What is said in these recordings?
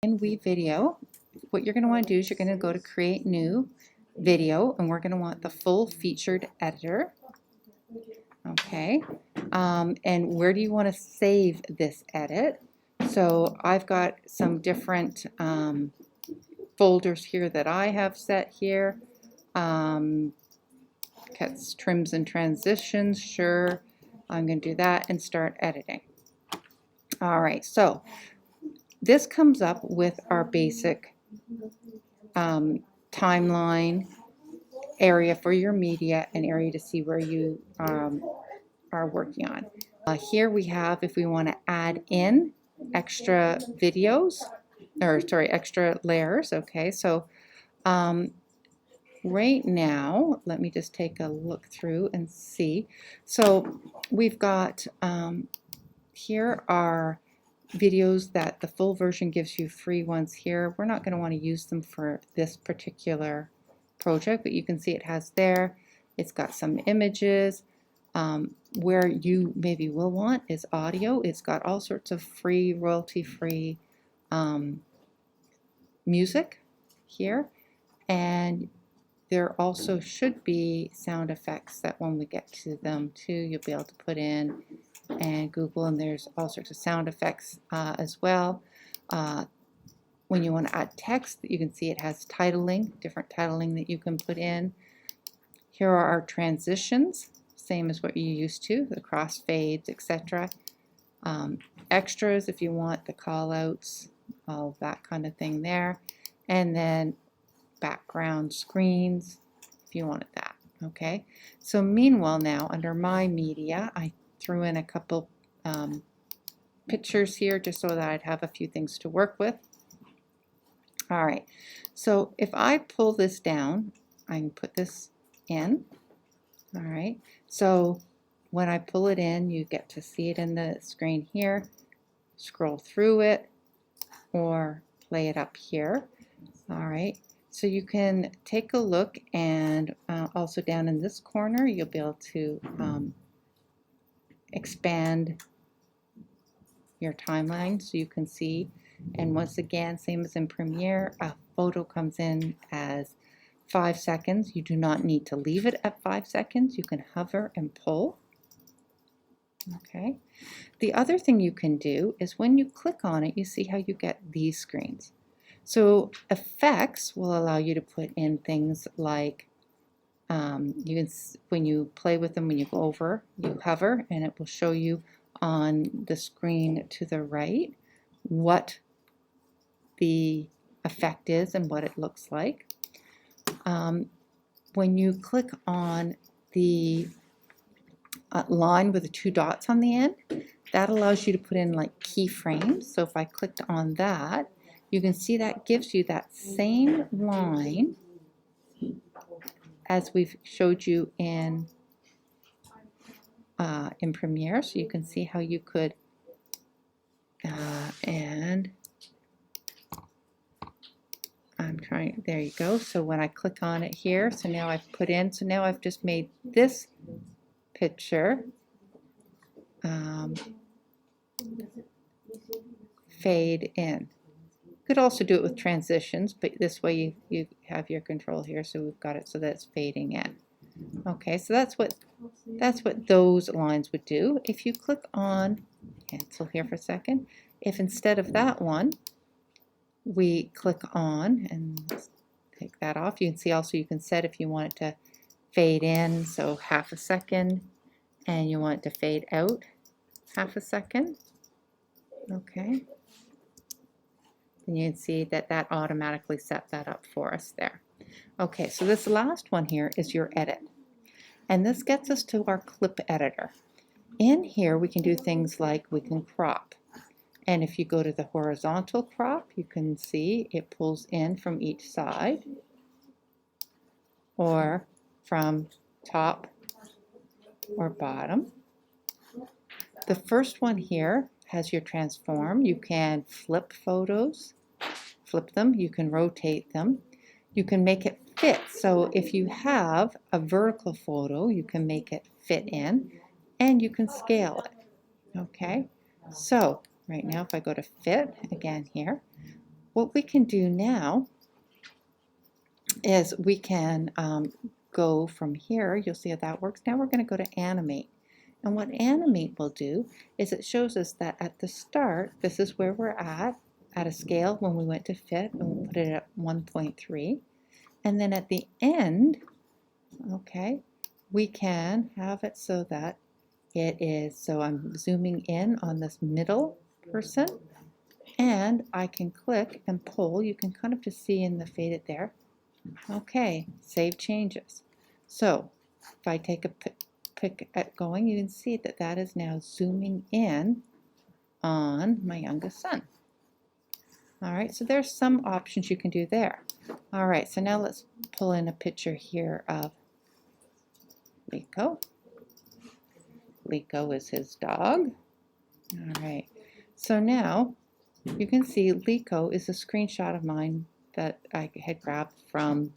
In WeVideo, what you're going to want to do is you're going to go to create new video, and we're going to want the full featured editor. Okay, and where do you want to save this edit? So I've got some different folders here that I have set here. Cuts, trims, and transitions. Sure, I'm going to do that and start editing. All right, so this comes up with our basic timeline area for your media, an area to see where you are working on. Here we have if we want to add in extra videos, or sorry, extra layers. Okay, so right now, let me just take a look through and see. So we've got, here are videos that the full version gives you free ones here. We're not going to want to use them for this particular project, but you can see it has there. It's got some images. Where you maybe will want is audio. It's got all sorts of free, royalty-free music here, and there also should be sound effects that when we get to them too, you'll be able to put in and Google, and there's all sorts of sound effects as well. When you want to add text, you can see it has titling, different titling that you can put in. Here are our transitions, same as what you're used to, the crossfades, etc. Extras if you want the callouts, all that kind of thing there. And then background screens if you wanted that. Okay, so meanwhile now under my media, I threw in a couple pictures here just so that I'd have a few things to work with. All right, so if I pull this down, I can put this in. All right, so when I pull it in, you get to see it in the screen here. Scroll through it or play it up here. All right, so you can take a look, and also down in this corner you'll be able to expand your timeline so you can see. And once again, same as in Premiere, a photo comes in as 5 seconds. You do not need to leave it at 5 seconds. You can hover and pull. Okay. The other thing you can do is when you click on it, you see how you get these screens. So effects will allow you to put in things like you can, when you play with them, when you go over, you hover, and it will show you on the screen to the right what the effect is and what it looks like. When you click on the line with the 2 dots on the end, that allows you to put in like keyframes. So if I clicked on that, you can see that gives you that same line as we've showed you in Premiere. So you can see how you could and I'm trying, there you go. So when I click on it here, so now I've put in, so now I've just made this picture fade in. You could also do it with transitions, but this way you have your control here, so we've got it so that it's fading in. Okay, so that's what those lines would do. If you click on cancel here for a second, if instead of that one we click on and take that off, you can see also you can set if you want it to fade in, so ½ second, and you want it to fade out ½ second. Okay, and you can see that that automatically set that up for us there. Okay, so this last one here is your edit, and this gets us to our clip editor. In here we can do things like we can crop, and if you go to the horizontal crop, you can see it pulls in from each side or from top or bottom. The first one here has your transform. You can flip photos, flip them, you can rotate them, you can make it fit. So if you have a vertical photo, you can make it fit in, and you can scale it. Okay, so right now if I go to fit again here, what we can do now is we can go from here. You'll see how that works. Now we're going to go to animate. And what animate will do is it shows us that at the start, this is where we're at a scale when we went to fit, and we'll put it at 1.3. And then at the end, okay, we can have it so that it is, so I'm zooming in on this middle person, and I can click and pull. You can kind of just see in the faded there. Okay, save changes. So if I take a pick at going, you can see that that is now zooming in on my youngest son. All right, so there's some options you can do there. All right, so now let's pull in a picture here of Liko. Liko is his dog. All right, so now you can see Liko is a screenshot of mine that I had grabbed from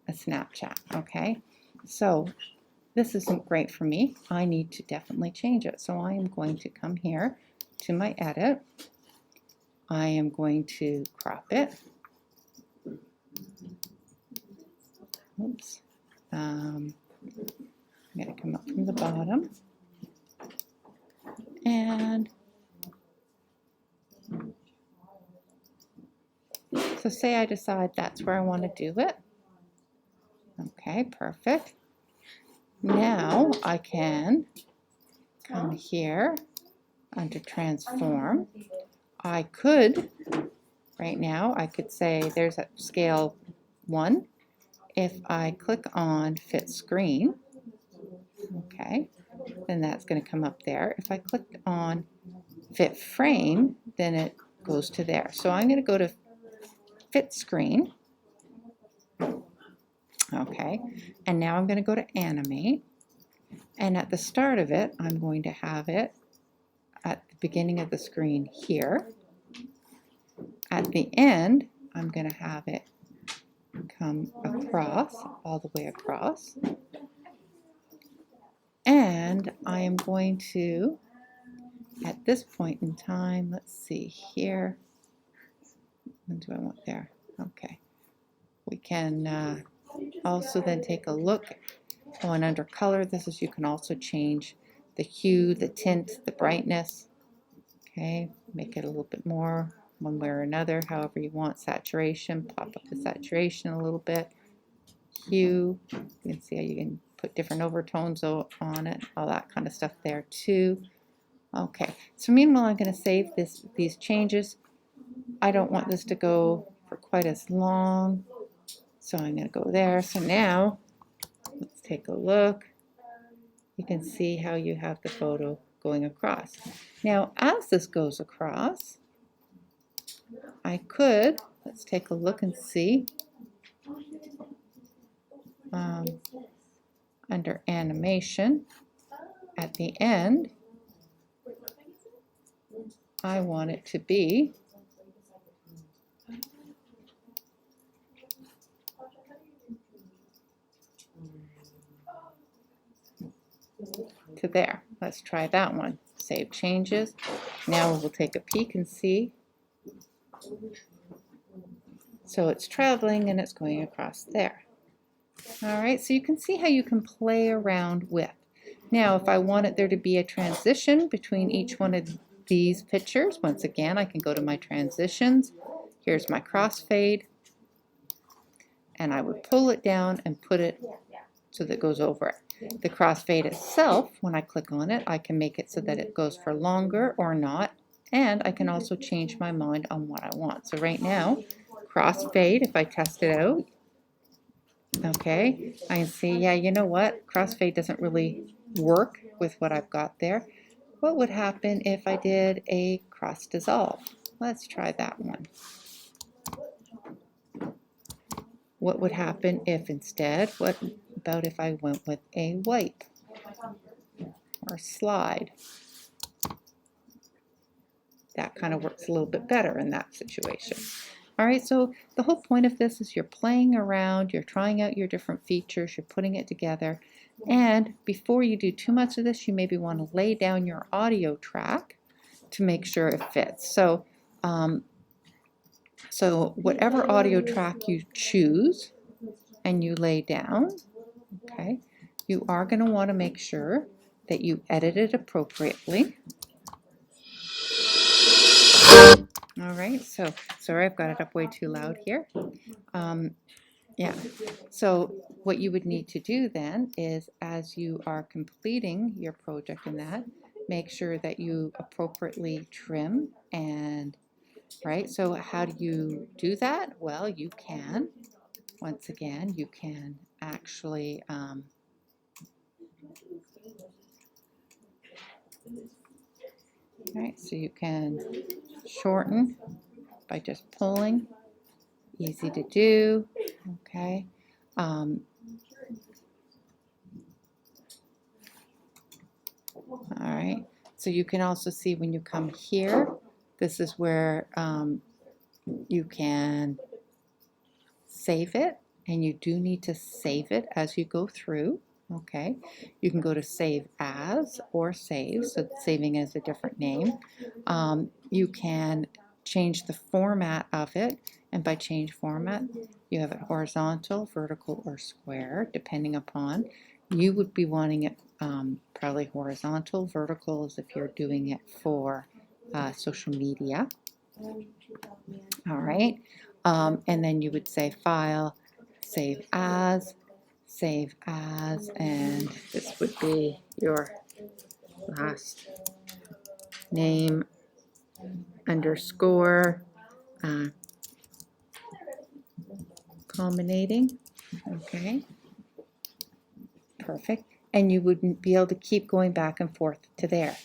a Snapchat. Okay, so this isn't great for me. I need to definitely change it. So I am going to come here to my edit. I am going to crop it. Oops. I'm going to come up from the bottom. And so say I decide that's where I want to do it. Okay, perfect. Now I can come here under transform. I could, right now, I could say there's a scale 1. If I click on fit screen, okay, then that's going to come up there. If I click on fit frame, then it goes to there. So I'm going to go to fit screen. Okay, and now I'm going to go to animate, and at the start of it, I'm going to have it at the beginning of the screen here. At the end, I'm going to have it come across, all the way across, and I am going to, at this point in time, let's see here, what do I want there? Okay, we can also then take a look on under color. This is, you can also change the hue, the tint, the brightness. Okay, make it a little bit more one way or another, however you want. Saturation, pop up the saturation a little bit. Hue, you can see how you can put different overtones on it, all that kind of stuff there too. Okay, so meanwhile I'm going to save these changes. I don't want this to go for quite as long, so I'm going to go there. So now, let's take a look. You can see how you have the photo going across. Now, as this goes across, I could, let's take a look and see, under animation, at the end, I want it to be to there. Let's try that one. Save changes. Now we'll take a peek and see. So it's traveling and it's going across there. All right, so you can see how you can play around with. Now, if I wanted there to be a transition between each one of these pictures, once again, I can go to my transitions. Here's my crossfade, and I would pull it down and put it so that it goes over it. The crossfade itself, when I click on it, I can make it so that it goes for longer or not, and I can also change my mind on what I want. So right now, crossfade, if I test it out, okay, I can see, yeah, you know what, crossfade doesn't really work with what I've got there. What would happen if I did a cross dissolve? Let's try that one. What would happen if instead, what about if I went with a wipe or slide? That kind of works a little bit better in that situation. All right, so the whole point of this is you're playing around, you're trying out your different features, you're putting it together, and before you do too much of this, you maybe want to lay down your audio track to make sure it fits. So So whatever audio track you choose and you lay down, okay, you are going to want to make sure that you edit it appropriately. All right, so sorry, I've got it up way too loud here. Yeah, so what you would need to do then is, as you are completing your project in that, make sure that you appropriately trim and, right, so how do you do that? Well, you can, once again, you can actually, right, so you can shorten by just pulling, easy to do, okay. All right, so you can also see when you come here, this is where you can save it, and you do need to save it as you go through, okay. You can go to save as or save, so saving as a different name. You can change the format of it, and by change format, you have it horizontal, vertical, or square, depending upon. You would be wanting it probably horizontal. Vertical is if you're doing it for social media. All right, and then you would say File, Save As, and this would be your last name underscore culminating. Okay, perfect. And you wouldn't be able to keep going back and forth to there.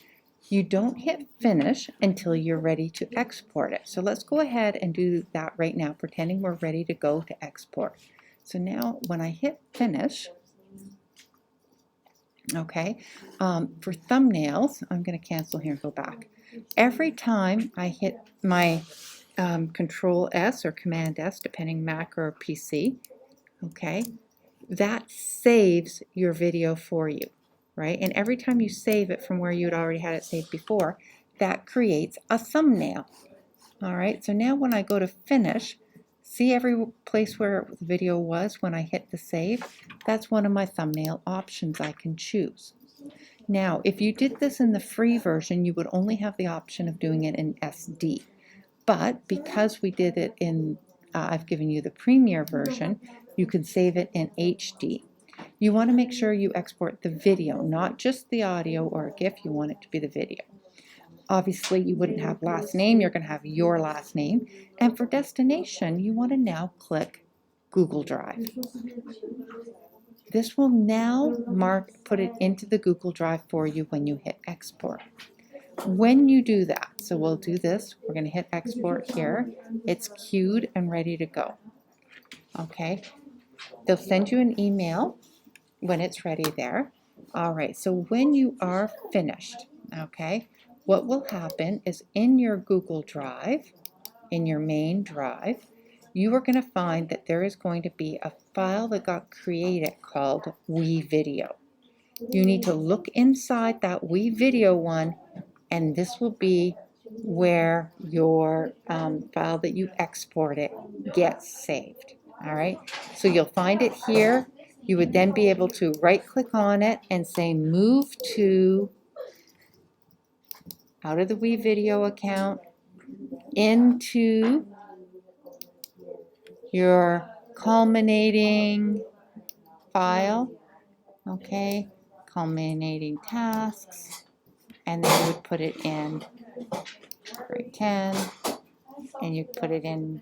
You don't hit finish until you're ready to export it. So let's go ahead and do that right now, pretending we're ready to go to export. So now when I hit finish, okay, for thumbnails, I'm going to cancel here and go back. Every time I hit my Control S or Command S, depending Mac or PC, okay, that saves your video for you, right? And every time you save it from where you'd already had it saved before, that creates a thumbnail. All right, so now when I go to finish, see every place where the video was when I hit the save? That's one of my thumbnail options I can choose. Now, if you did this in the free version, you would only have the option of doing it in SD. But because we did it in, I've given you the Premiere version, you can save it in HD. You want to make sure you export the video, not just the audio or a GIF, you want it to be the video. Obviously, you wouldn't have last name, you're going to have your last name. And for destination, you want to now click Google Drive. This will now put it into the Google Drive for you when you hit export. When you do that, so we'll do this, we're going to hit export here. It's queued and ready to go. Okay, they'll send you an email when it's ready there. All right, so when you are finished, okay, what will happen is in your Google Drive, in your main drive, you are going to find that there is going to be a file that got created called WeVideo. You need to look inside that WeVideo one, and this will be where your file that you exported gets saved. All right, so you'll find it here. You would then be able to right click on it and say move to out of the WeVideo account into your culminating file, okay, culminating tasks, and then you would put it in grade 10, and you put it in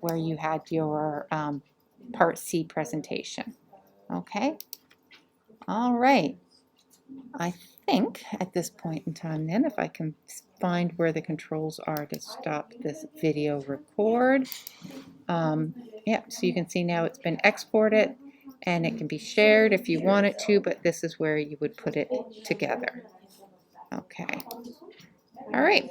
where you had your Part C presentation, okay? All right, I think at this point in time then, if I can find where the controls are to stop this video record, yeah, so you can see now it's been exported and it can be shared if you want it to, but this is where you would put it together. Okay. All right.